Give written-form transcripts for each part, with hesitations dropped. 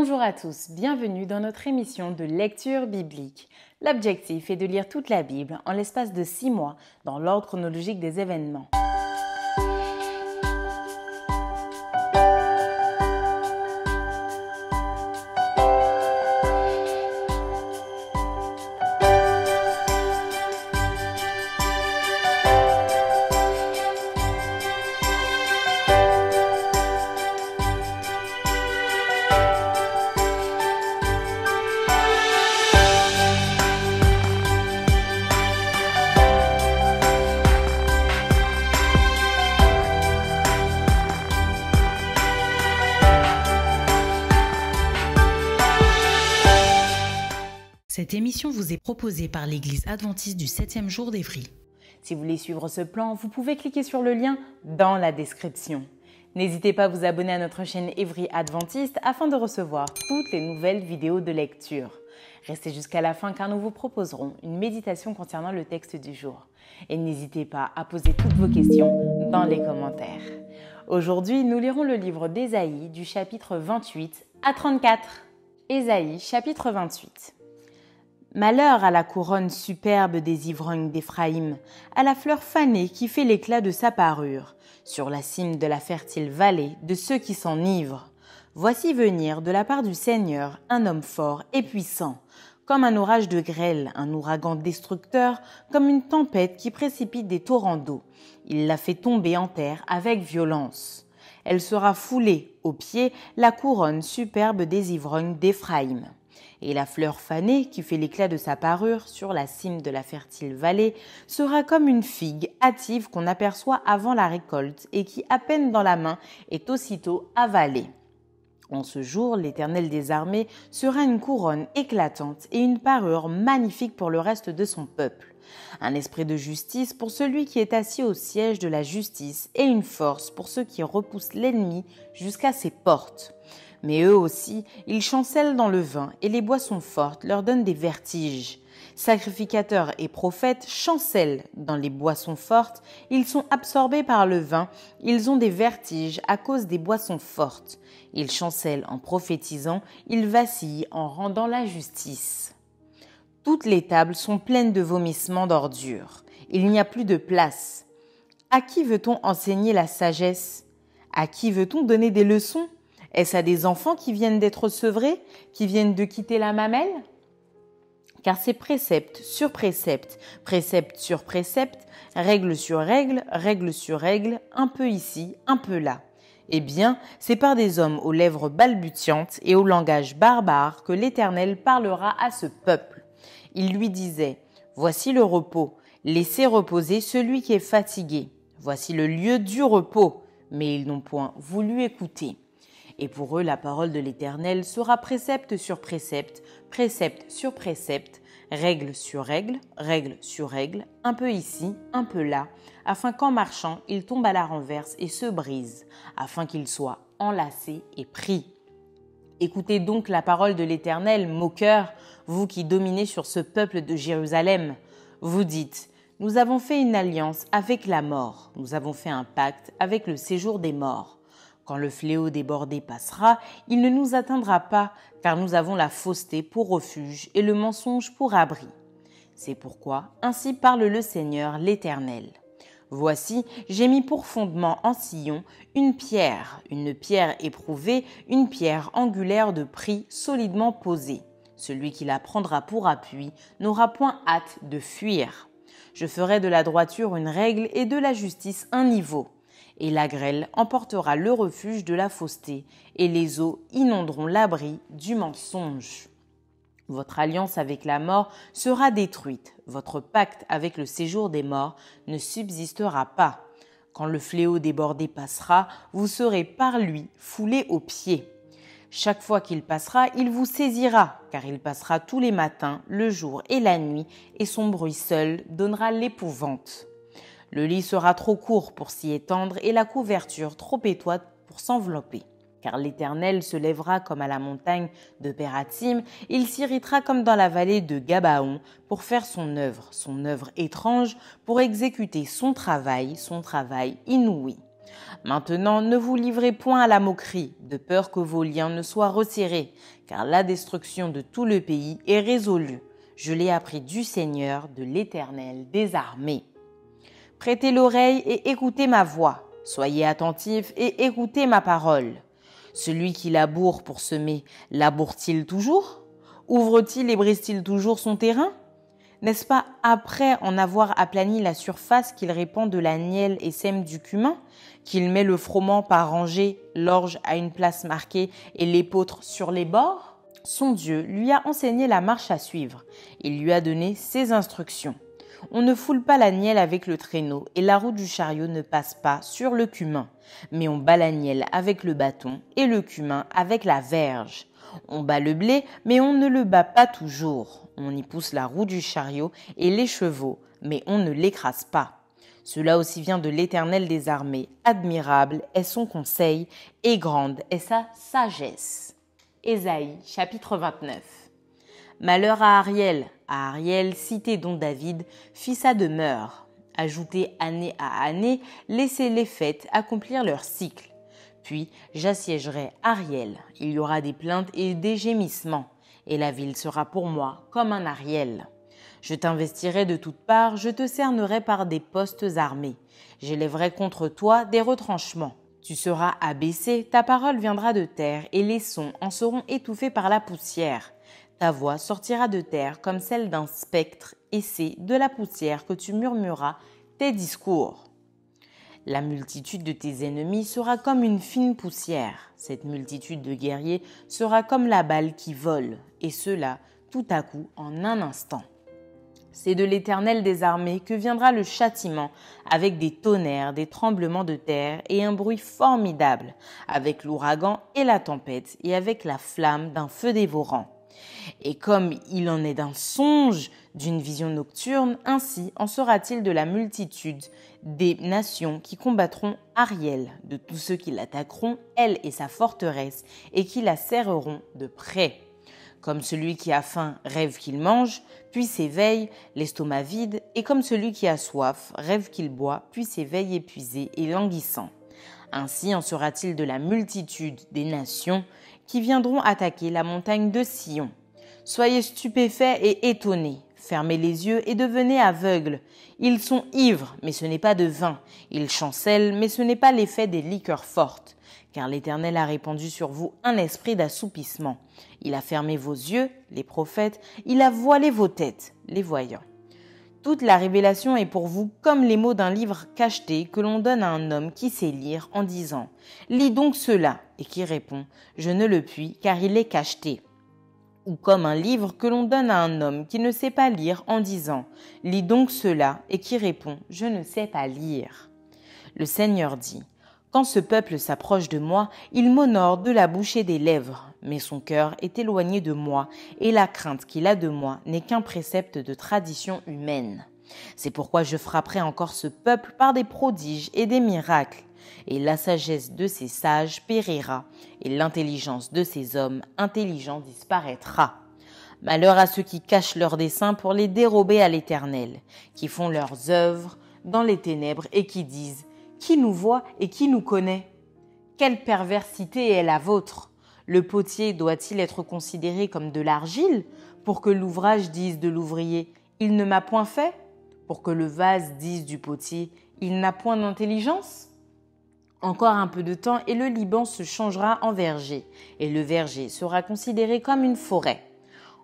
Bonjour à tous, bienvenue dans notre émission de lecture biblique. L'objectif est de lire toute la Bible en l'espace de 6 mois dans l'ordre chronologique des événements. Cette émission vous est proposée par l'Église adventiste du 7e jour d'Évry. Si vous voulez suivre ce plan, vous pouvez cliquer sur le lien dans la description. N'hésitez pas à vous abonner à notre chaîne Évry Adventiste afin de recevoir toutes les nouvelles vidéos de lecture. Restez jusqu'à la fin car nous vous proposerons une méditation concernant le texte du jour. Et n'hésitez pas à poser toutes vos questions dans les commentaires. Aujourd'hui, nous lirons le livre d'Ésaïe du chapitre 28 à 34. Ésaïe, chapitre 28. Malheur à la couronne superbe des ivrognes d'Éphraïm, à la fleur fanée qui fait l'éclat de sa parure, sur la cime de la fertile vallée de ceux qui s'enivrent. Voici venir de la part du Seigneur un homme fort et puissant, comme un orage de grêle, un ouragan destructeur, comme une tempête qui précipite des torrents d'eau. Il la fait tomber en terre avec violence. Elle sera foulée aux pieds, la couronne superbe des ivrognes d'Éphraïm. Et la fleur fanée, qui fait l'éclat de sa parure sur la cime de la fertile vallée, sera comme une figue hâtive qu'on aperçoit avant la récolte et qui, à peine dans la main, est aussitôt avalée. En ce jour, l'Éternel des armées sera une couronne éclatante et une parure magnifique pour le reste de son peuple. Un esprit de justice pour celui qui est assis au siège de la justice et une force pour ceux qui repoussent l'ennemi jusqu'à ses portes. Mais eux aussi, ils chancellent dans le vin et les boissons fortes leur donnent des vertiges. Sacrificateurs et prophètes chancellent dans les boissons fortes, ils sont absorbés par le vin, ils ont des vertiges à cause des boissons fortes. Ils chancellent en prophétisant, ils vacillent en rendant la justice. Toutes les tables sont pleines de vomissements d'ordures. Il n'y a plus de place. À qui veut-on enseigner la sagesse? À qui veut-on donner des leçons? Est-ce à des enfants qui viennent d'être sevrés, qui viennent de quitter la mamelle? Car c'est précepte sur précepte, précepte sur précepte, règle sur règle, règle sur règle, un peu ici, un peu là. Eh bien, c'est par des hommes aux lèvres balbutiantes et au langage barbare que l'Éternel parlera à ce peuple. Il lui disait, « Voici le repos, laissez reposer celui qui est fatigué. Voici le lieu du repos. » Mais ils n'ont point voulu écouter. Et pour eux, la parole de l'Éternel sera précepte sur précepte, précepte sur précepte, règle sur règle, règle sur règle, un peu ici, un peu là, afin qu'en marchant, ils tombent à la renverse et se brisent, afin qu'ils soient enlacés et pris. Écoutez donc la parole de l'Éternel, moqueurs, vous qui dominez sur ce peuple de Jérusalem. Vous dites, nous avons fait une alliance avec la mort, nous avons fait un pacte avec le séjour des morts. Quand le fléau débordé passera, il ne nous atteindra pas, car nous avons la fausseté pour refuge et le mensonge pour abri. C'est pourquoi, ainsi parle le Seigneur l'Éternel. Voici, j'ai mis pour fondement en Sion une pierre éprouvée, une pierre angulaire de prix solidement posée. Celui qui la prendra pour appui n'aura point hâte de fuir. Je ferai de la droiture une règle et de la justice un niveau. Et la grêle emportera le refuge de la fausseté, et les eaux inonderont l'abri du mensonge. Votre alliance avec la mort sera détruite, votre pacte avec le séjour des morts ne subsistera pas. Quand le fléau débordé passera, vous serez par lui foulés aux pieds. Chaque fois qu'il passera, il vous saisira, car il passera tous les matins, le jour et la nuit, et son bruit seul donnera l'épouvante. Le lit sera trop court pour s'y étendre et la couverture trop étroite pour s'envelopper. Car l'Éternel se lèvera comme à la montagne de Pératim, il s'irritera comme dans la vallée de Gabaon pour faire son œuvre étrange, pour exécuter son travail inouï. Maintenant, ne vous livrez point à la moquerie, de peur que vos liens ne soient resserrés, car la destruction de tout le pays est résolue. Je l'ai appris du Seigneur, de l'Éternel des armées. Prêtez l'oreille et écoutez ma voix. Soyez attentifs et écoutez ma parole. Celui qui laboure pour semer, laboure-t-il toujours? Ouvre-t-il et brise-t-il toujours son terrain? N'est-ce pas après en avoir aplani la surface qu'il répand de la nielle et sème du cumin, qu'il met le froment par rangées, l'orge à une place marquée et l'épeautre sur les bords? Son Dieu lui a enseigné la marche à suivre. Il lui a donné ses instructions. On ne foule pas la nielle avec le traîneau et la roue du chariot ne passe pas sur le cumin, mais on bat la nielle avec le bâton et le cumin avec la verge. On bat le blé, mais on ne le bat pas toujours. On y pousse la roue du chariot et les chevaux, mais on ne l'écrase pas. Cela aussi vient de l'Éternel des armées. Admirable est son conseil et grande est sa sagesse. Ésaïe, chapitre 29. Malheur à Ariel, cité dont David fit sa demeure. Ajoutez année à année, laissez les fêtes accomplir leur cycle. Puis j'assiégerai Ariel, il y aura des plaintes et des gémissements, et la ville sera pour moi comme un Ariel. Je t'investirai de toutes parts, je te cernerai par des postes armés. J'élèverai contre toi des retranchements. Tu seras abaissé, ta parole viendra de terre, et les sons en seront étouffés par la poussière. Ta voix sortira de terre comme celle d'un spectre, et c'est de la poussière que tu murmureras tes discours. La multitude de tes ennemis sera comme une fine poussière. Cette multitude de guerriers sera comme la balle qui vole, et cela tout à coup en un instant. C'est de l'Éternel des armées que viendra le châtiment, avec des tonnerres, des tremblements de terre et un bruit formidable, avec l'ouragan et la tempête, et avec la flamme d'un feu dévorant. Et comme il en est d'un songe, d'une vision nocturne, ainsi en sera-t-il de la multitude des nations qui combattront Ariel, de tous ceux qui l'attaqueront, elle et sa forteresse, et qui la serreront de près. Comme celui qui a faim rêve qu'il mange, puis s'éveille, l'estomac vide, et comme celui qui a soif rêve qu'il boit, puis s'éveille épuisé et languissant. Ainsi en sera-t-il de la multitude des nations qui viendront attaquer la montagne de Sion. Soyez stupéfaits et étonnés, fermez les yeux et devenez aveugles. Ils sont ivres, mais ce n'est pas de vin. Ils chancellent, mais ce n'est pas l'effet des liqueurs fortes. Car l'Éternel a répandu sur vous un esprit d'assoupissement. Il a fermé vos yeux, les prophètes, il a voilé vos têtes, les voyants. Toute la révélation est pour vous comme les mots d'un livre cacheté que l'on donne à un homme qui sait lire en disant « Lis donc cela » et qui répond « Je ne le puis car il est cacheté ». Ou comme un livre que l'on donne à un homme qui ne sait pas lire en disant « Lis donc cela » et qui répond « Je ne sais pas lire ». Le Seigneur dit « Quand ce peuple s'approche de moi, il m'honore de la bouche et des lèvres, mais son cœur est éloigné de moi, et la crainte qu'il a de moi n'est qu'un précepte de tradition humaine. C'est pourquoi je frapperai encore ce peuple par des prodiges et des miracles, et la sagesse de ses sages périra, et l'intelligence de ses hommes intelligents disparaîtra. Malheur à ceux qui cachent leurs desseins pour les dérober à l'Éternel, qui font leurs œuvres dans les ténèbres et qui disent « Qui nous voit et qui nous connaît ?» Quelle perversité est la vôtre? Le potier doit-il être considéré comme de l'argile pour que l'ouvrage dise de l'ouvrier « Il ne m'a point fait » pour que le vase dise du potier « Il n'a point d'intelligence » Encore un peu de temps et le Liban se changera en verger, et le verger sera considéré comme une forêt.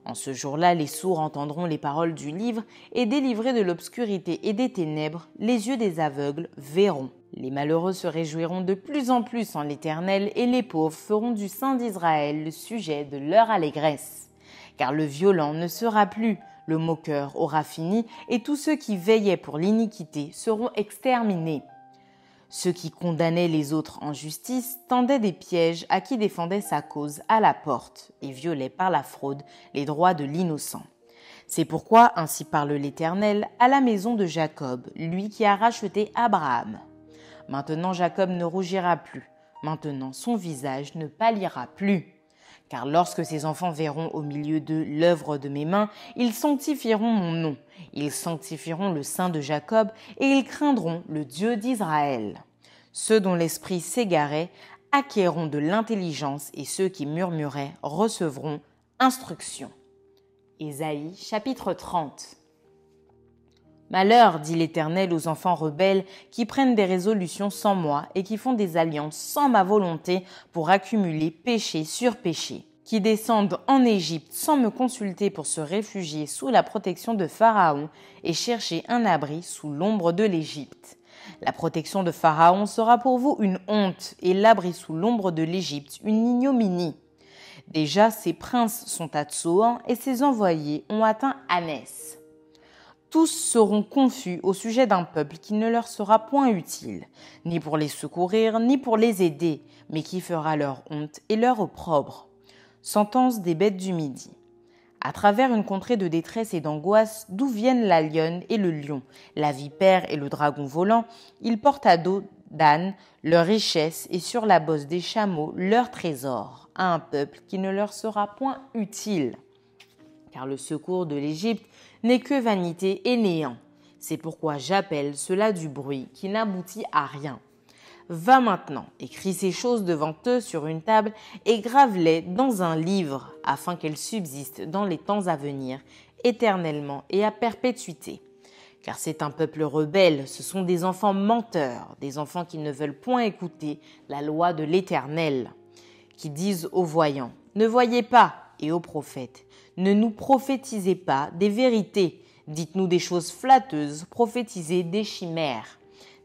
En ce jour-là, les sourds entendront les paroles du livre, et délivrés de l'obscurité et des ténèbres, les yeux des aveugles verront. Les malheureux se réjouiront de plus en plus en l'Éternel, et les pauvres feront du Saint d'Israël le sujet de leur allégresse. Car le violent ne sera plus, le moqueur aura fini, et tous ceux qui veillaient pour l'iniquité seront exterminés. Ceux qui condamnaient les autres en justice tendaient des pièges à qui défendait sa cause à la porte et violaient par la fraude les droits de l'innocent. C'est pourquoi, ainsi parle l'Éternel, à la maison de Jacob, lui qui a racheté Abraham. Maintenant Jacob ne rougira plus, maintenant son visage ne pâlira plus. Car lorsque ses enfants verront au milieu d'eux l'œuvre de mes mains, ils sanctifieront mon nom, ils sanctifieront le Saint de Jacob et ils craindront le Dieu d'Israël. Ceux dont l'esprit s'égarait acquerront de l'intelligence et ceux qui murmuraient recevront instruction. Ésaïe chapitre 30. Malheur, dit l'Éternel aux enfants rebelles qui prennent des résolutions sans moi et qui font des alliances sans ma volonté pour accumuler péché sur péché, qui descendent en Égypte sans me consulter pour se réfugier sous la protection de Pharaon et chercher un abri sous l'ombre de l'Égypte. La protection de Pharaon sera pour vous une honte et l'abri sous l'ombre de l'Égypte une ignominie. Déjà, ses princes sont à Tsoan et ses envoyés ont atteint Anès. Tous seront confus au sujet d'un peuple qui ne leur sera point utile, ni pour les secourir, ni pour les aider, mais qui fera leur honte et leur opprobre. Sentence des bêtes du Midi. À travers une contrée de détresse et d'angoisse, d'où viennent la lionne et le lion, la vipère et le dragon volant, ils portent à dos d'âne leur richesse et sur la bosse des chameaux leur trésor, à un peuple qui ne leur sera point utile. Car le secours de l'Égypte n'est que vanité et néant. C'est pourquoi j'appelle cela du bruit qui n'aboutit à rien. Va maintenant, écris ces choses devant eux sur une table et grave-les dans un livre, afin qu'elles subsistent dans les temps à venir, éternellement et à perpétuité. Car c'est un peuple rebelle, ce sont des enfants menteurs, des enfants qui ne veulent point écouter la loi de l'Éternel, qui disent aux voyants, ne voyez pas, et aux prophètes, ne nous prophétisez pas des vérités, dites-nous des choses flatteuses, prophétisez des chimères.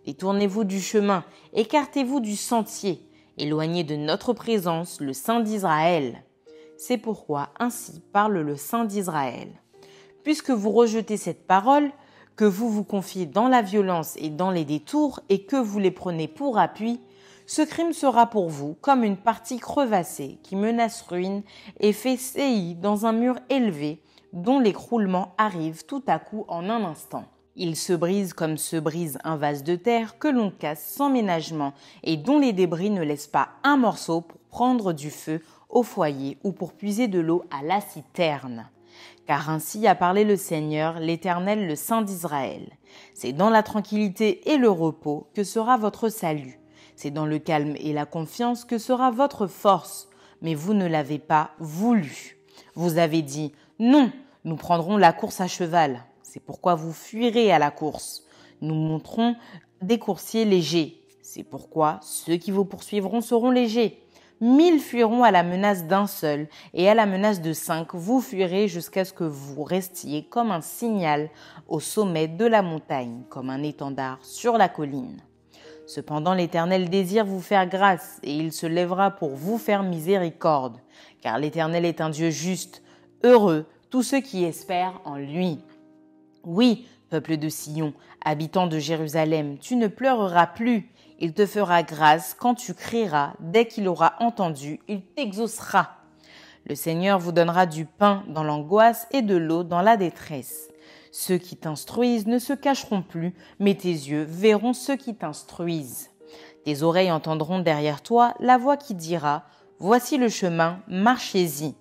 Détournez-vous du chemin, écartez-vous du sentier, éloignez de notre présence le Saint d'Israël. C'est pourquoi ainsi parle le Saint d'Israël. Puisque vous rejetez cette parole, que vous vous confiez dans la violence et dans les détours et que vous les prenez pour appui, ce crime sera pour vous comme une partie crevassée qui menace ruine et fait saillie dans un mur élevé dont l'écroulement arrive tout à coup en un instant. Il se brise comme se brise un vase de terre que l'on casse sans ménagement et dont les débris ne laissent pas un morceau pour prendre du feu au foyer ou pour puiser de l'eau à la citerne. Car ainsi a parlé le Seigneur, l'Éternel, le Saint d'Israël. C'est dans la tranquillité et le repos que sera votre salut. C'est dans le calme et la confiance que sera votre force. Mais vous ne l'avez pas voulu. Vous avez dit, non, nous prendrons la course à cheval. C'est pourquoi vous fuirez à la course. Nous monterons des coursiers légers. C'est pourquoi ceux qui vous poursuivront seront légers. 1000 fuiront à la menace d'un seul, et à la menace de 5, vous fuirez jusqu'à ce que vous restiez comme un signal au sommet de la montagne, comme un étendard sur la colline. Cependant l'Éternel désire vous faire grâce, et il se lèvera pour vous faire miséricorde, car l'Éternel est un Dieu juste, heureux tous ceux qui espèrent en lui. Oui, peuple de Sion, habitant de Jérusalem, tu ne pleureras plus. Il te fera grâce quand tu crieras. Dès qu'il aura entendu, il t'exaucera. Le Seigneur vous donnera du pain dans l'angoisse et de l'eau dans la détresse. Ceux qui t'instruisent ne se cacheront plus, mais tes yeux verront ceux qui t'instruisent. Tes oreilles entendront derrière toi la voix qui dira « Voici le chemin, marchez-y »,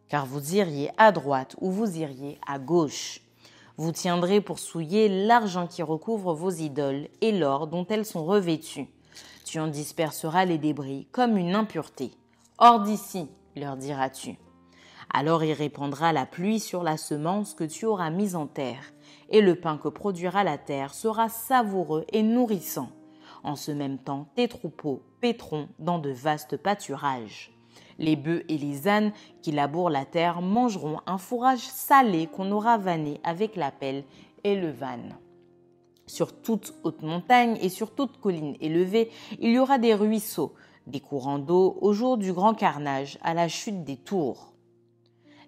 car vous iriez à droite ou vous iriez à gauche. Vous tiendrez pour souiller l'argent qui recouvre vos idoles et l'or dont elles sont revêtues. Tu en disperseras les débris comme une impureté. Hors d'ici, leur diras-tu. Alors il répandra la pluie sur la semence que tu auras mise en terre, et le pain que produira la terre sera savoureux et nourrissant. En ce même temps, tes troupeaux paîtront dans de vastes pâturages. Les bœufs et les ânes qui labourent la terre mangeront un fourrage salé qu'on aura vanné avec la pelle et le vanne. Sur toute haute montagne et sur toute colline élevée, il y aura des ruisseaux, des courants d'eau au jour du grand carnage, à la chute des tours.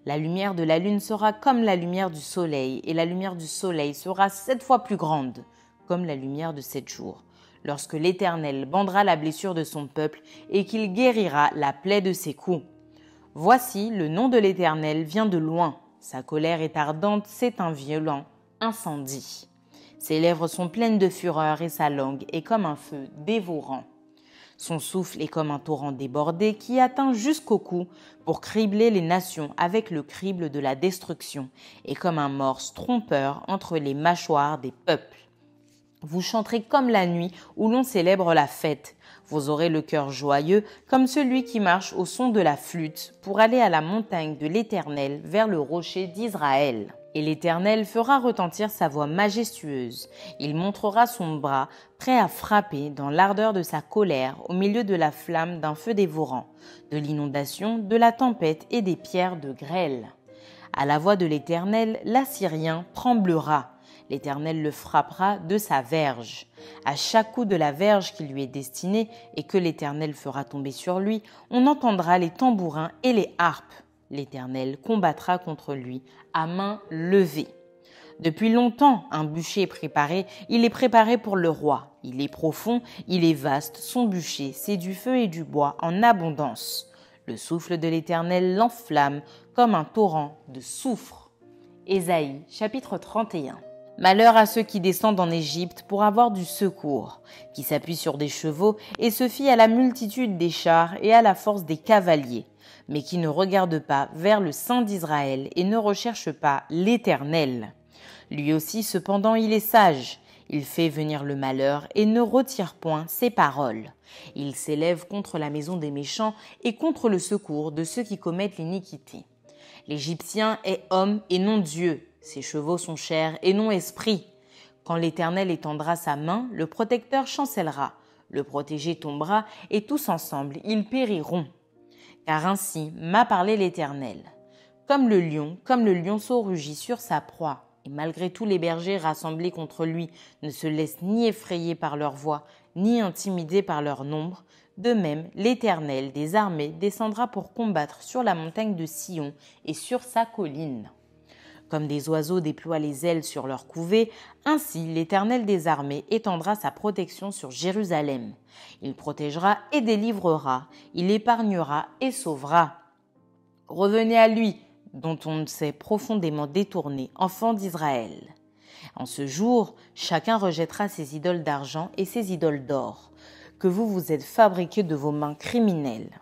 La lumière de la lune sera comme la lumière du soleil, et la lumière du soleil sera 7 fois plus grande, comme la lumière de 7 jours. Lorsque l'Éternel bandera la blessure de son peuple et qu'il guérira la plaie de ses coups. Voici, le nom de l'Éternel vient de loin. Sa colère est ardente, c'est un violent incendie. Ses lèvres sont pleines de fureur et sa langue est comme un feu dévorant. Son souffle est comme un torrent débordé qui atteint jusqu'au cou pour cribler les nations avec le crible de la destruction et comme un morse trompeur entre les mâchoires des peuples. Vous chanterez comme la nuit où l'on célèbre la fête. Vous aurez le cœur joyeux comme celui qui marche au son de la flûte pour aller à la montagne de l'Éternel vers le rocher d'Israël. Et l'Éternel fera retentir sa voix majestueuse. Il montrera son bras, prêt à frapper dans l'ardeur de sa colère au milieu de la flamme d'un feu dévorant, de l'inondation, de la tempête et des pierres de grêle. À la voix de l'Éternel, l'Assyrien tremblera. L'Éternel le frappera de sa verge. À chaque coup de la verge qui lui est destinée et que l'Éternel fera tomber sur lui, on entendra les tambourins et les harpes. L'Éternel combattra contre lui à main levée. Depuis longtemps, un bûcher est préparé, il est préparé pour le roi. Il est profond, il est vaste, son bûcher, c'est du feu et du bois en abondance. Le souffle de l'Éternel l'enflamme comme un torrent de soufre. Ésaïe, chapitre 31. Malheur à ceux qui descendent en Égypte pour avoir du secours, qui s'appuient sur des chevaux et se fient à la multitude des chars et à la force des cavaliers, mais qui ne regardent pas vers le Saint d'Israël et ne recherchent pas l'Éternel. Lui aussi, cependant, il est sage. Il fait venir le malheur et ne retire point ses paroles. Il s'élève contre la maison des méchants et contre le secours de ceux qui commettent l'iniquité. L'Égyptien est homme et non Dieu. Ses chevaux sont chair et non esprit. Quand l'Éternel étendra sa main, le protecteur chancellera. Le protégé tombera et tous ensemble, ils périront. Car ainsi m'a parlé l'Éternel. Comme le lionceau rugit sur sa proie, et malgré tous les bergers rassemblés contre lui ne se laissent ni effrayer par leur voix, ni intimider par leur nombre, de même l'Éternel des armées descendra pour combattre sur la montagne de Sion et sur sa colline. Comme des oiseaux déploient les ailes sur leur couvée, ainsi l'Éternel des armées étendra sa protection sur Jérusalem. Il protégera et délivrera, il épargnera et sauvera. Revenez à lui, dont on s'est profondément détourné, enfants d'Israël. En ce jour, chacun rejettera ses idoles d'argent et ses idoles d'or, que vous vous êtes fabriqués de vos mains criminelles.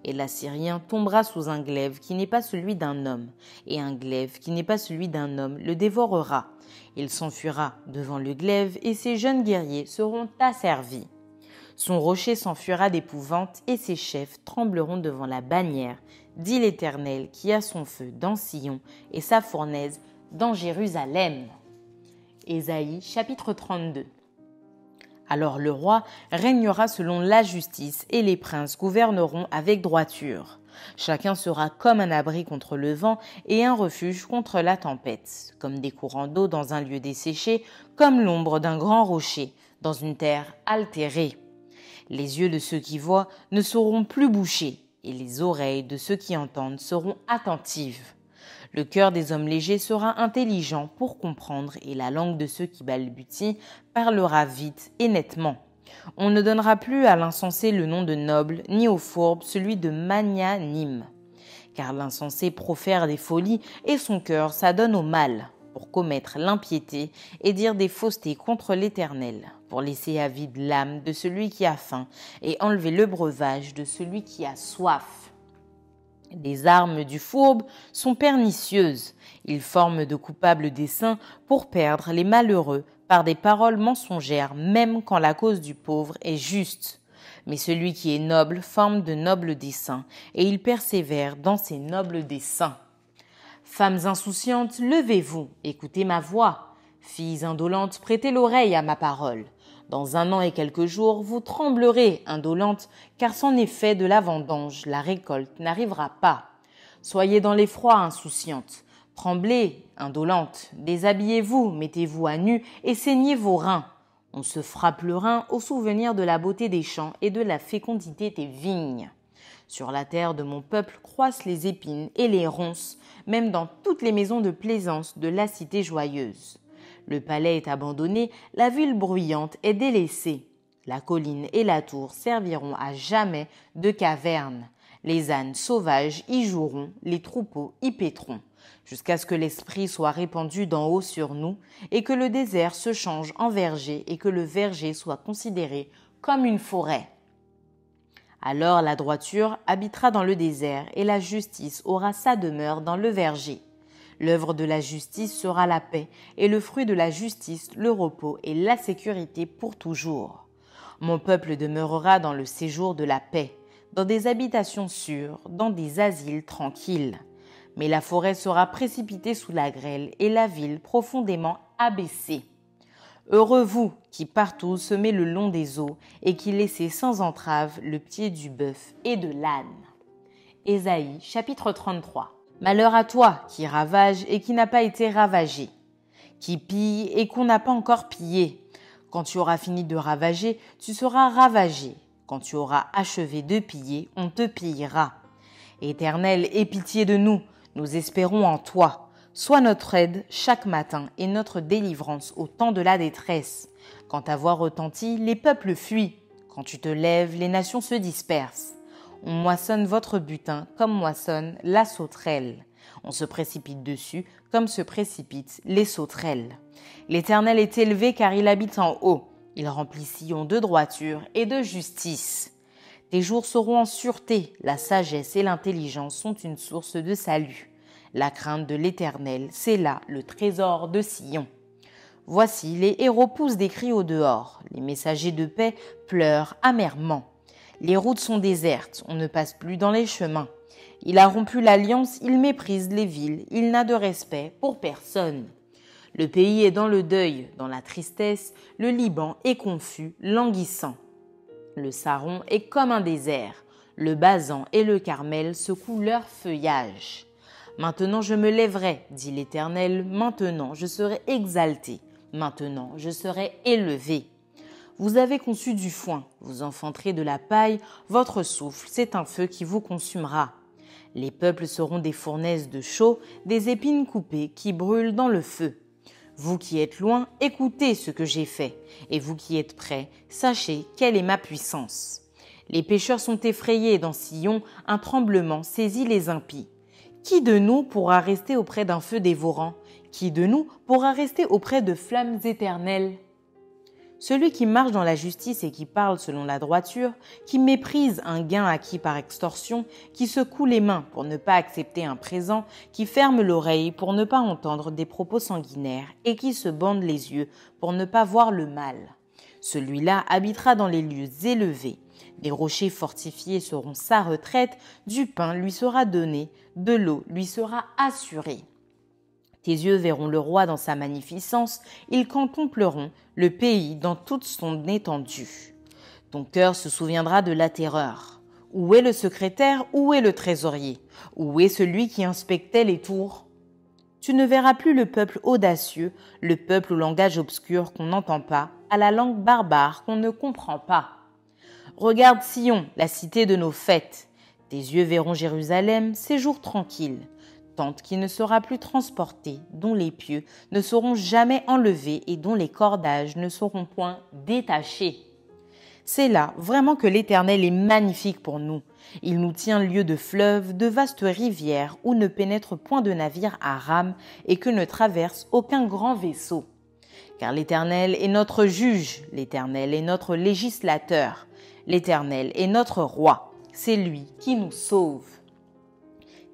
Et l'Assyrien tombera sous un glaive qui n'est pas celui d'un homme, et un glaive qui n'est pas celui d'un homme le dévorera. Il s'enfuira devant le glaive, et ses jeunes guerriers seront asservis. Son rocher s'enfuira d'épouvante, et ses chefs trembleront devant la bannière, dit l'Éternel, qui a son feu dans Sion, et sa fournaise dans Jérusalem. Ésaïe, chapitre 32. Alors le roi régnera selon la justice et les princes gouverneront avec droiture. Chacun sera comme un abri contre le vent et un refuge contre la tempête, comme des courants d'eau dans un lieu desséché, comme l'ombre d'un grand rocher dans une terre altérée. Les yeux de ceux qui voient ne seront plus bouchés et les oreilles de ceux qui entendent seront attentives. Le cœur des hommes légers sera intelligent pour comprendre et la langue de ceux qui balbutient parlera vite et nettement. On ne donnera plus à l'insensé le nom de noble, ni au fourbe celui de magnanime. Car l'insensé profère des folies et son cœur s'adonne au mal, pour commettre l'impiété et dire des faussetés contre l'Éternel, pour laisser à vide l'âme de celui qui a faim et enlever le breuvage de celui qui a soif. Les armes du fourbe sont pernicieuses. Ils forment de coupables desseins pour perdre les malheureux par des paroles mensongères, même quand la cause du pauvre est juste. Mais celui qui est noble forme de nobles desseins, et il persévère dans ses nobles desseins. Femmes insouciantes, levez-vous, écoutez ma voix. Filles indolentes, prêtez l'oreille à ma parole. Dans 1 an et quelques jours, vous tremblerez, indolentes, car sans effet de la vendange, la récolte n'arrivera pas. Soyez dans l'effroi, insouciantes. Tremblez, indolentes. Déshabillez-vous, mettez-vous à nu et saignez vos reins. On se frappe le rein au souvenir de la beauté des champs et de la fécondité des vignes. Sur la terre de mon peuple croissent les épines et les ronces, même dans toutes les maisons de plaisance de la cité joyeuse. Le palais est abandonné, la ville bruyante est délaissée. La colline et la tour serviront à jamais de caverne. Les ânes sauvages y joueront, les troupeaux y paîtront, jusqu'à ce que l'esprit soit répandu d'en haut sur nous, et que le désert se change en verger, et que le verger soit considéré comme une forêt. Alors la droiture habitera dans le désert, et la justice aura sa demeure dans le verger. L'œuvre de la justice sera la paix, et le fruit de la justice, le repos et la sécurité pour toujours. Mon peuple demeurera dans le séjour de la paix, dans des habitations sûres, dans des asiles tranquilles. Mais la forêt sera précipitée sous la grêle et la ville profondément abaissée. Heureux vous qui partout semez le long des eaux et qui laissez sans entrave le pied du bœuf et de l'âne. Ésaïe chapitre 33. Malheur à toi qui ravage et qui n'a pas été ravagé, qui pille et qu'on n'a pas encore pillé. Quand tu auras fini de ravager, tu seras ravagé. Quand tu auras achevé de piller, on te pillera. Éternel, aie pitié de nous, nous espérons en toi. Sois notre aide chaque matin et notre délivrance au temps de la détresse. Quand ta voix retentit, les peuples fuient. Quand tu te lèves, les nations se dispersent. On moissonne votre butin comme moissonne la sauterelle. On se précipite dessus comme se précipitent les sauterelles. L'Éternel est élevé car il habite en haut. Il remplit Sion de droiture et de justice. Tes jours seront en sûreté. La sagesse et l'intelligence sont une source de salut. La crainte de l'Éternel, c'est là le trésor de Sion. Voici, les héros poussent des cris au dehors. Les messagers de paix pleurent amèrement. Les routes sont désertes, on ne passe plus dans les chemins. Il a rompu l'alliance, il méprise les villes, il n'a de respect pour personne. Le pays est dans le deuil, dans la tristesse, le Liban est confus, languissant. Le Saron est comme un désert, le Basan et le Carmel secouent leur feuillage. Maintenant je me lèverai, dit l'Éternel, maintenant je serai exalté, maintenant je serai élevé. Vous avez conçu du foin, vous enfanterez de la paille, votre souffle, c'est un feu qui vous consumera. Les peuples seront des fournaises de chaux, des épines coupées qui brûlent dans le feu. Vous qui êtes loin, écoutez ce que j'ai fait, et vous qui êtes près, sachez quelle est ma puissance. Les pécheurs sont effrayés dans Sion, un tremblement saisit les impies. Qui de nous pourra rester auprès d'un feu dévorant? Qui de nous pourra rester auprès de flammes éternelles? Celui qui marche dans la justice et qui parle selon la droiture, qui méprise un gain acquis par extorsion, qui secoue les mains pour ne pas accepter un présent, qui ferme l'oreille pour ne pas entendre des propos sanguinaires et qui se bande les yeux pour ne pas voir le mal. Celui-là habitera dans les lieux élevés. Des rochers fortifiés seront sa retraite, du pain lui sera donné, de l'eau lui sera assurée. Tes yeux verront le roi dans sa magnificence, ils contempleront le pays dans toute son étendue. Ton cœur se souviendra de la terreur. Où est le secrétaire? Où est le trésorier? Où est celui qui inspectait les tours? Tu ne verras plus le peuple audacieux, le peuple au langage obscur qu'on n'entend pas, à la langue barbare qu'on ne comprend pas. Regarde Sion, la cité de nos fêtes. Tes yeux verront Jérusalem, séjour tranquille. Tente qui ne sera plus transportée, dont les pieux ne seront jamais enlevés et dont les cordages ne seront point détachés. C'est là vraiment que l'Éternel est magnifique pour nous. Il nous tient lieu de fleuves, de vastes rivières où ne pénètre point de navire à rame et que ne traverse aucun grand vaisseau. Car l'Éternel est notre juge, l'Éternel est notre législateur, l'Éternel est notre roi, c'est lui qui nous sauve.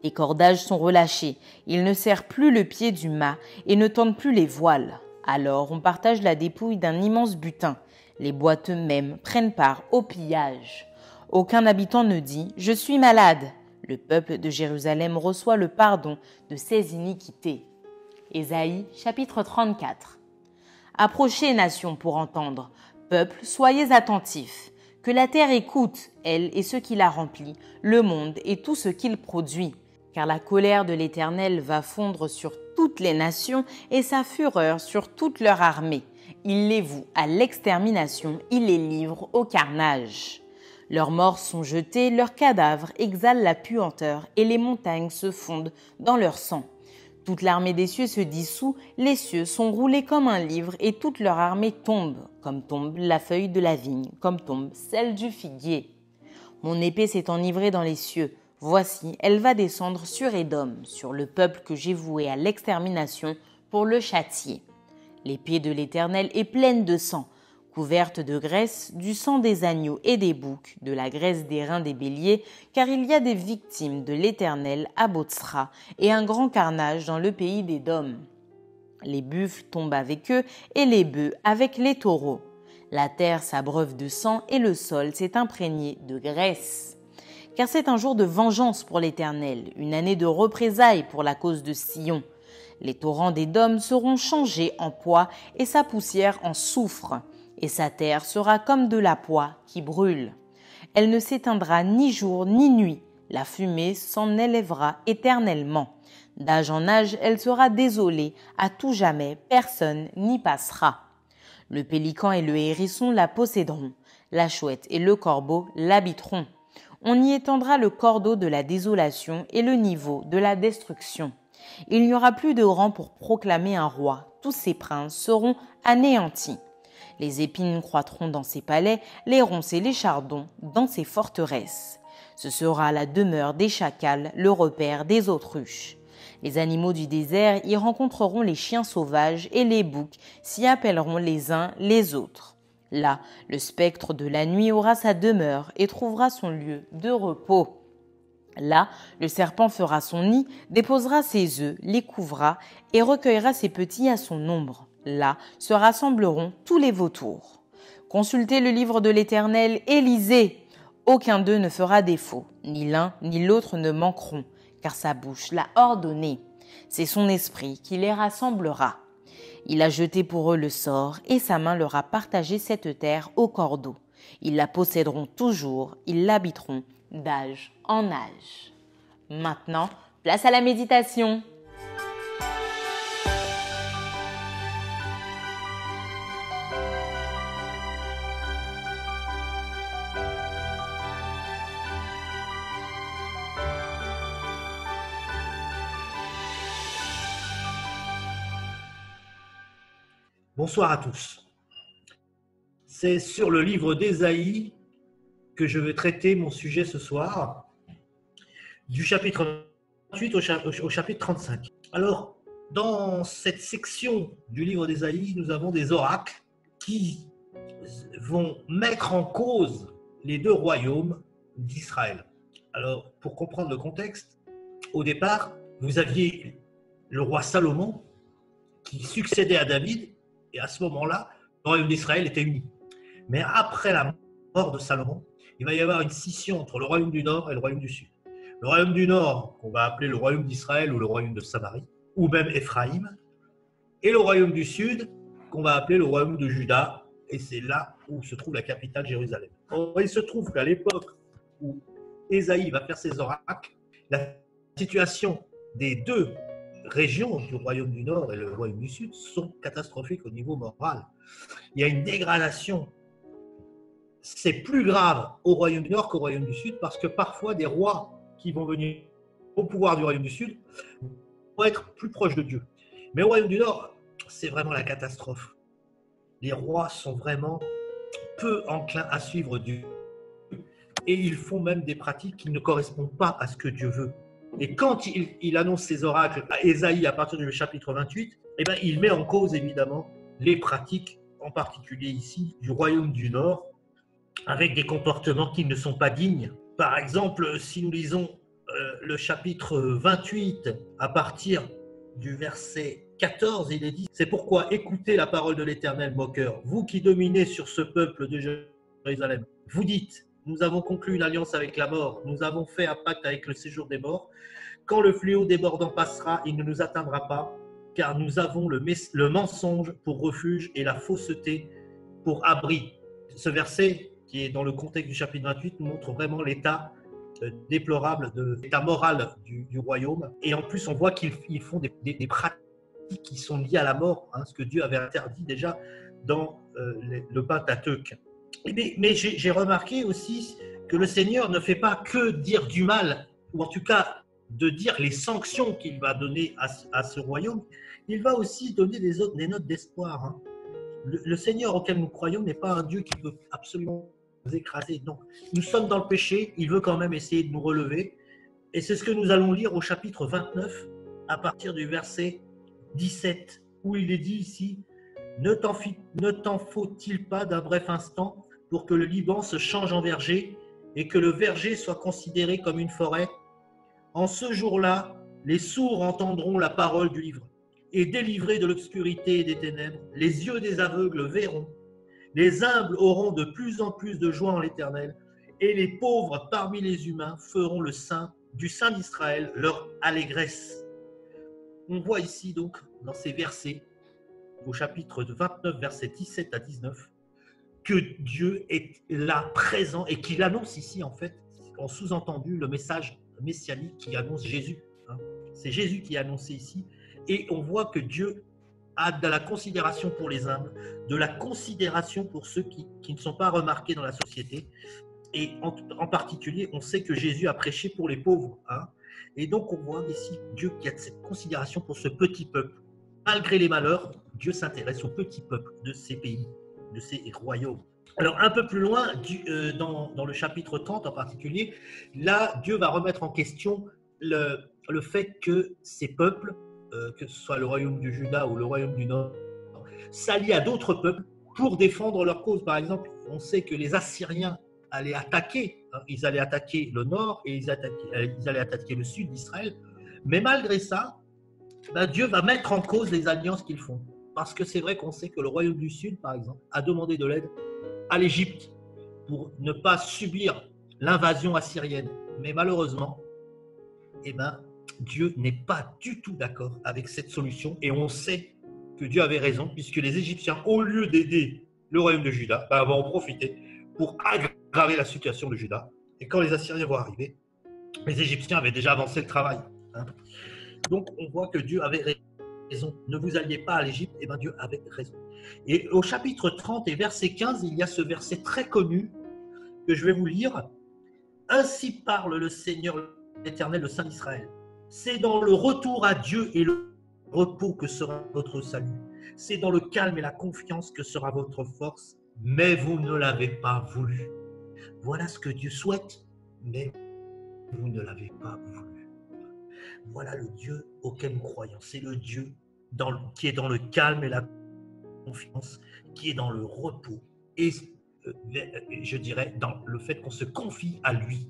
Les cordages sont relâchés, il ne serre plus le pied du mât et ne tendent plus les voiles. Alors on partage la dépouille d'un immense butin. Les boiteux mêmes prennent part au pillage. Aucun habitant ne dit « Je suis malade ». Le peuple de Jérusalem reçoit le pardon de ses iniquités. Ésaïe chapitre 34. Approchez, nations, pour entendre. Peuple, soyez attentifs. Que la terre écoute, elle et ceux qui la remplit, le monde et tout ce qu'il produit. Car la colère de l'Éternel va fondre sur toutes les nations et sa fureur sur toute leur armée. Il les voue à l'extermination, il les livre au carnage. Leurs morts sont jetés, leurs cadavres exhalent la puanteur et les montagnes se fondent dans leur sang. Toute l'armée des cieux se dissout, les cieux sont roulés comme un livre et toute leur armée tombe, comme tombe la feuille de la vigne, comme tombe celle du figuier. Mon épée s'est enivrée dans les cieux. Voici, elle va descendre sur Édom, sur le peuple que j'ai voué à l'extermination pour le châtier. L'épée de l'Éternel est pleine de sang. couverte de graisse, du sang des agneaux et des boucs, de la graisse des reins des béliers, car il y a des victimes de l'Éternel à Botsra et un grand carnage dans le pays d'Édom. Les buffles tombent avec eux et les bœufs avec les taureaux. La terre s'abreuve de sang et le sol s'est imprégné de graisse. Car c'est un jour de vengeance pour l'Éternel, une année de représailles pour la cause de Sion. Les torrents d'Édom seront changés en poix et sa poussière en soufre, et sa terre sera comme de la poix qui brûle. Elle ne s'éteindra ni jour ni nuit, la fumée s'en élèvera éternellement. D'âge en âge, elle sera désolée, à tout jamais personne n'y passera. Le pélican et le hérisson la posséderont, la chouette et le corbeau l'habiteront. On y étendra le cordeau de la désolation et le niveau de la destruction. Il n'y aura plus de rang pour proclamer un roi, tous ses princes seront anéantis. Les épines croîtront dans ses palais, les ronces et les chardons dans ses forteresses. Ce sera la demeure des chacals, le repère des autruches. Les animaux du désert y rencontreront les chiens sauvages et les boucs s'y appelleront les uns les autres. Là, le spectre de la nuit aura sa demeure et trouvera son lieu de repos. Là, le serpent fera son nid, déposera ses œufs, les couvra et recueillera ses petits à son ombre. Là se rassembleront tous les vautours. Consultez le livre de l'Éternel et lisez. Aucun d'eux ne fera défaut, ni l'un ni l'autre ne manqueront, car sa bouche l'a ordonné. C'est son esprit qui les rassemblera. Il a jeté pour eux le sort et sa main leur a partagé cette terre au cordeau. Ils la posséderont toujours, ils l'habiteront d'âge en âge. Maintenant, place à la méditation. Bonsoir à tous. C'est sur le livre d'Ésaïe que je vais traiter mon sujet ce soir, du chapitre 28 au chapitre 35. Alors, dans cette section du livre d'Ésaïe, nous avons des oracles qui vont mettre en cause les deux royaumes d'Israël. Alors, pour comprendre le contexte, au départ, vous aviez le roi Salomon qui succédait à David. Et à ce moment-là, le royaume d'Israël était uni. Mais après la mort de Salomon, il va y avoir une scission entre le royaume du Nord et le royaume du Sud. Le royaume du Nord, qu'on va appeler le royaume d'Israël ou le royaume de Samarie, ou même Éphraïm, et le royaume du Sud, qu'on va appeler le royaume de Juda, et c'est là où se trouve la capitale Jérusalem. Or, il se trouve qu'à l'époque où Ésaïe va faire ses oracles, la situation des deux régions du royaume du Nord et le royaume du Sud sont catastrophiques au niveau moral. Il y a une dégradation. C'est plus grave au royaume du Nord qu'au royaume du Sud parce que parfois des rois qui vont venir au pouvoir du royaume du Sud vont être plus proches de Dieu. Mais au royaume du Nord, c'est vraiment la catastrophe. Les rois sont vraiment peu enclins à suivre Dieu et ils font même des pratiques qui ne correspondent pas à ce que Dieu veut. Et quand il annonce ses oracles à Ésaïe à partir du chapitre 28, eh bien, il met en cause évidemment les pratiques, en particulier ici, du royaume du Nord, avec des comportements qui ne sont pas dignes. Par exemple, si nous lisons le chapitre 28 à partir du verset 14, il est dit « C'est pourquoi écoutez la parole de l'Éternel, moqueur, vous qui dominez sur ce peuple de Jérusalem. Vous dites, nous avons conclu une alliance avec la mort, nous avons fait un pacte avec le séjour des morts. Quand le fléau débordant passera, il ne nous atteindra pas, car nous avons le mensonge pour refuge et la fausseté pour abri. » Ce verset, qui est dans le contexte du chapitre 28, nous montre vraiment l'état déplorable, l'état moral du royaume. Et en plus, on voit qu'ils font des pratiques qui sont liées à la mort, hein, ce que Dieu avait interdit déjà dans le Pentateuque. Mais j'ai remarqué aussi que le Seigneur ne fait pas que dire du mal, ou en tout cas de dire les sanctions qu'il va donner à ce royaume. Il va aussi donner des notes d'espoir. Hein. Le Seigneur auquel nous croyons n'est pas un Dieu qui veut absolument nous écraser. Non, nous sommes dans le péché, il veut quand même essayer de nous relever. Et c'est ce que nous allons lire au chapitre 29, à partir du verset 17, où il est dit ici Ne t'en faut-il pas d'un bref instant pour que le Liban se change en verger et que le verger soit considéré comme une forêt? En ce jour-là, les sourds entendront la parole du livre, et délivrés de l'obscurité et des ténèbres, les yeux des aveugles verront. Les humbles auront de plus en plus de joie en l'Éternel, et les pauvres parmi les humains feront du Saint d'Israël leur allégresse. On voit ici donc, dans ces versets, au chapitre 29, versets 17 à 19, que Dieu est là, présent, et qu'il annonce ici, en fait, en sous-entendu, le message messianique qui annonce Jésus. C'est Jésus qui est annoncé ici, et on voit que Dieu a de la considération pour les humbles, de la considération pour ceux qui ne sont pas remarqués dans la société, et en particulier, on sait que Jésus a prêché pour les pauvres. Et donc, on voit ici Dieu qui a cette considération pour ce petit peuple. Malgré les malheurs, Dieu s'intéresse au petit peuple de ces pays, de ces royaumes. Alors, un peu plus loin, dans le chapitre 30 en particulier, là, Dieu va remettre en question le fait que ces peuples, que ce soit le royaume du Juda ou le royaume du Nord, s'allient à d'autres peuples pour défendre leur cause. Par exemple, on sait que les Assyriens allaient attaquer, ils allaient attaquer le Nord et ils allaient attaquer le Sud d'Israël. Mais malgré ça, Dieu va mettre en cause les alliances qu'ils font. Parce que c'est vrai qu'on sait que le royaume du Sud, par exemple, a demandé de l'aide à l'Égypte pour ne pas subir l'invasion assyrienne. Mais malheureusement, Dieu n'est pas du tout d'accord avec cette solution et on sait que Dieu avait raison puisque les Égyptiens, au lieu d'aider le royaume de Juda, vont en profiter pour aggraver la situation de Juda. Et quand les Assyriens vont arriver, les Égyptiens avaient déjà avancé le travail. Donc on voit que Dieu avait raison. Ne vous alliez pas à l'Égypte, Dieu avait raison. Et au chapitre 30 et verset 15, il y a ce verset très connu que je vais vous lire. Ainsi parle le Seigneur l'Éternel, le Saint d'Israël. C'est dans le retour à Dieu et le repos que sera votre salut. C'est dans le calme et la confiance que sera votre force, mais vous ne l'avez pas voulu. Voilà ce que Dieu souhaite, mais vous ne l'avez pas voulu. Voilà le Dieu auquel nous croyons. C'est le Dieu qui est dans le calme et la confiance, qui est dans le repos et je dirais dans le fait qu'on se confie à lui.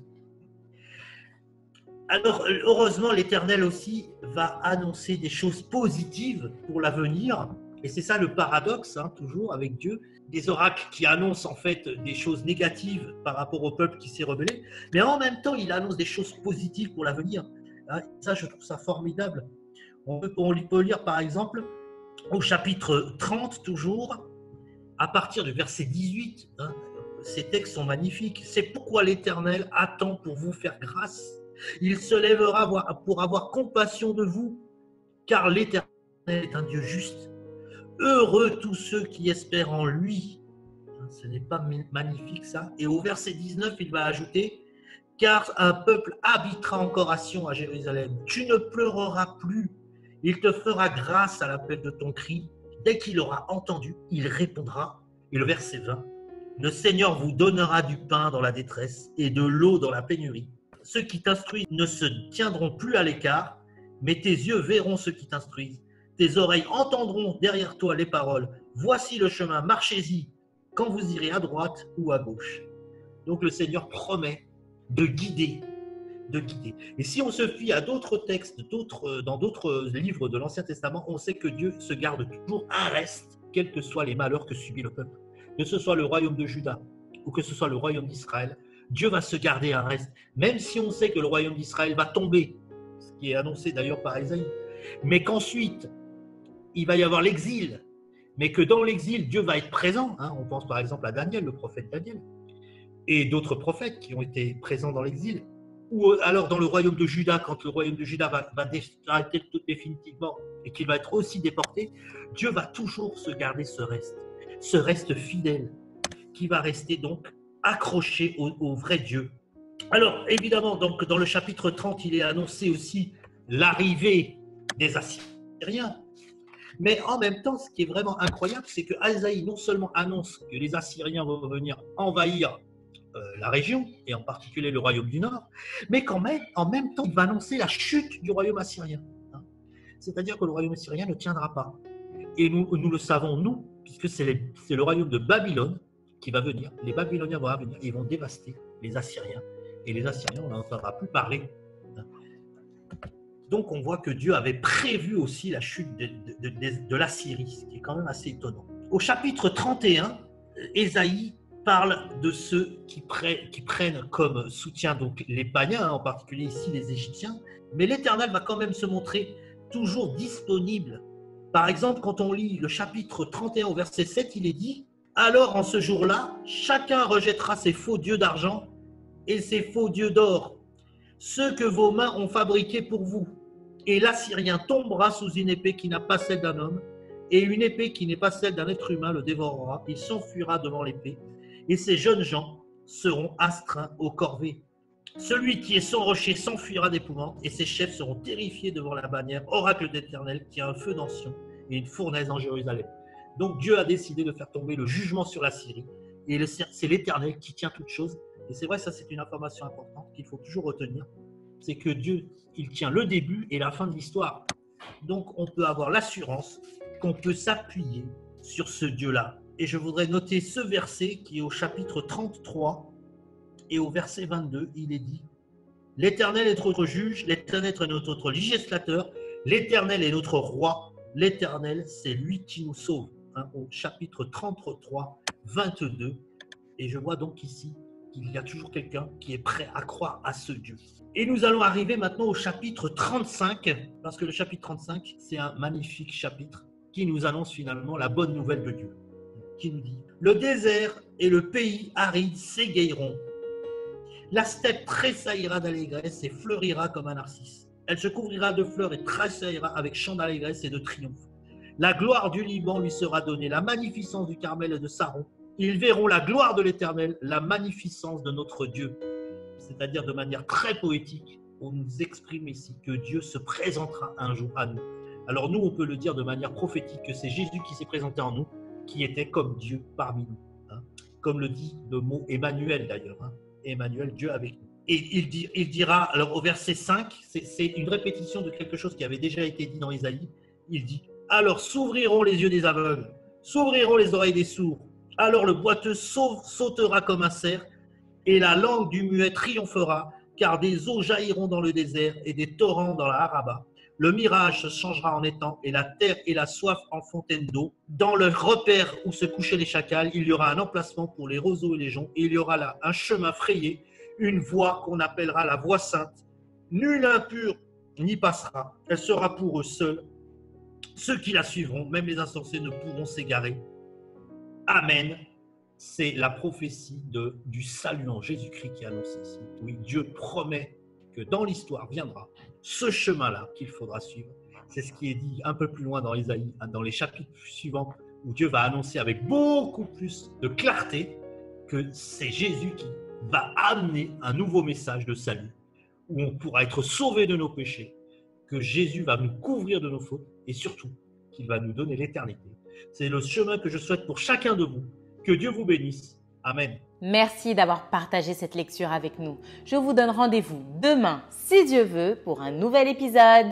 Alors, heureusement, l'Éternel aussi va annoncer des choses positives pour l'avenir. Et c'est ça le paradoxe, toujours avec Dieu. Des oracles qui annoncent en fait des choses négatives par rapport au peuple qui s'est rebellé. Mais en même temps, il annonce des choses positives pour l'avenir. Ça, je trouve ça formidable. On peut lire par exemple au chapitre 30 toujours, à partir du verset 18. Ces textes sont magnifiques. C'est pourquoi l'Éternel attend pour vous faire grâce. Il se lèvera pour avoir compassion de vous, car l'Éternel est un Dieu juste. Heureux tous ceux qui espèrent en lui. Ce n'est pas magnifique ça? Et au verset 19, il va ajouter, car un peuple habitera encore à Sion, à Jérusalem. Tu ne pleureras plus. Il te fera grâce à l'appel de ton cri. Dès qu'il aura entendu, il répondra. Et le verset 20, le Seigneur vous donnera du pain dans la détresse et de l'eau dans la pénurie. Ceux qui t'instruisent ne se tiendront plus à l'écart, mais tes yeux verront ceux qui t'instruisent. Tes oreilles entendront derrière toi les paroles. Voici le chemin, marchez-y, quand vous irez à droite ou à gauche. Donc le Seigneur promet de guider. Et si on se fie à d'autres textes, dans d'autres livres de l'Ancien Testament, on sait que Dieu se garde toujours un reste, quels que soient les malheurs que subit le peuple. Que ce soit le royaume de Juda ou que ce soit le royaume d'Israël, Dieu va se garder un reste, même si on sait que le royaume d'Israël va tomber, ce qui est annoncé d'ailleurs par Ésaïe, mais qu'ensuite, il va y avoir l'exil, mais que dans l'exil, Dieu va être présent. On pense par exemple à Daniel, le prophète Daniel, et d'autres prophètes qui ont été présents dans l'exil, ou alors dans le royaume de Juda, quand le royaume de Juda va arrêter tout définitivement et qu'il va être aussi déporté, Dieu va toujours se garder ce reste fidèle, qui va rester donc accroché au vrai Dieu. Alors, évidemment, donc, dans le chapitre 30, il est annoncé aussi l'arrivée des Assyriens. Mais en même temps, ce qui est vraiment incroyable, c'est que Ésaïe non seulement annonce que les Assyriens vont venir envahir la région, et en particulier le royaume du Nord, mais qu'en même temps, il va annoncer la chute du royaume assyrien. C'est-à-dire que le royaume assyrien ne tiendra pas. Et nous le savons, nous, puisque c'est le royaume de Babylone qui va venir. Les Babyloniens vont venir et ils vont dévaster les Assyriens. Et les Assyriens, on n'en entendra plus parler. Donc on voit que Dieu avait prévu aussi la chute de l'Assyrie, ce qui est quand même assez étonnant. Au chapitre 31, Ésaïe parle de ceux qui prennent comme soutien donc les païens, en particulier ici les Égyptiens, mais l'Éternel va quand même se montrer toujours disponible. Par exemple, quand on lit le chapitre 31 au verset 7, il est dit « Alors en ce jour-là, chacun rejettera ses faux dieux d'argent et ses faux dieux d'or, ceux que vos mains ont fabriqués pour vous. Et l'Assyrien tombera sous une épée qui n'a pas celle d'un homme, et une épée qui n'est pas celle d'un être humain le dévorera. Il s'enfuira devant l'épée, et ces jeunes gens seront astreints aux corvées. Celui qui est sans rocher s'enfuira d'épouvante, et ses chefs seront terrifiés devant la bannière, oracle d'Éternel, qui a un feu dans Sion et une fournaise en Jérusalem. » Donc Dieu a décidé de faire tomber le jugement sur la Syrie, et c'est l'Éternel qui tient toutes choses. Et c'est vrai, ça c'est une information importante qu'il faut toujours retenir, c'est que Dieu, il tient le début et la fin de l'histoire. Donc on peut avoir l'assurance qu'on peut s'appuyer sur ce Dieu-là. Et je voudrais noter ce verset qui est au chapitre 33 et au verset 22, il est dit « L'Éternel est notre juge, l'Éternel est notre législateur, l'Éternel est notre roi, l'Éternel c'est lui qui nous sauve. » Au chapitre 33, 22. Et je vois donc ici qu'il y a toujours quelqu'un qui est prêt à croire à ce Dieu. Et nous allons arriver maintenant au chapitre 35, parce que le chapitre 35, c'est un magnifique chapitre qui nous annonce finalement la bonne nouvelle de Dieu, qui nous dit « Le désert et le pays aride s'égayeront. La steppe tressaillira d'allégresse et fleurira comme un narcisse. Elle se couvrira de fleurs et tressaillira avec chants d'allégresse et de triomphe. La gloire du Liban lui sera donnée, la magnificence du Carmel et de Saron. Ils verront la gloire de l'Éternel, la magnificence de notre Dieu. » C'est-à-dire de manière très poétique, on nous exprime ici que Dieu se présentera un jour à nous. Alors nous, on peut le dire de manière prophétique que c'est Jésus qui s'est présenté en nous, qui était comme Dieu parmi nous. Comme le dit le mot Emmanuel d'ailleurs. Emmanuel, Dieu avec nous. Et il dira, alors au verset 5, c'est une répétition de quelque chose qui avait déjà été dit dans Ésaïe. Il dit « Alors s'ouvriront les yeux des aveugles, s'ouvriront les oreilles des sourds. Alors le boiteux sautera comme un cerf, et la langue du muet triomphera, car des eaux jailliront dans le désert et des torrents dans la Araba. Le mirage se changera en étang, et la terre et la soif en fontaine d'eau. Dans le repère où se couchaient les chacals, il y aura un emplacement pour les roseaux et les joncs, et il y aura là un chemin frayé, une voie qu'on appellera la voie sainte. Nul impur n'y passera, elle sera pour eux seuls. Ceux qui la suivront, même les insensés, ne pourront s'égarer. Amen. C'est la prophétie du salut en Jésus-Christ qui est annoncée ici. Oui, Dieu promet que dans l'histoire viendra ce chemin-là qu'il faudra suivre. C'est ce qui est dit un peu plus loin dans Ésaïe, dans les chapitres suivants, où Dieu va annoncer avec beaucoup plus de clarté que c'est Jésus qui va amener un nouveau message de salut, où on pourra être sauvé de nos péchés, que Jésus va nous couvrir de nos fautes et surtout qu'il va nous donner l'éternité. C'est le chemin que je souhaite pour chacun de vous. Que Dieu vous bénisse. Amen. Merci d'avoir partagé cette lecture avec nous. Je vous donne rendez-vous demain, si Dieu veut, pour un nouvel épisode.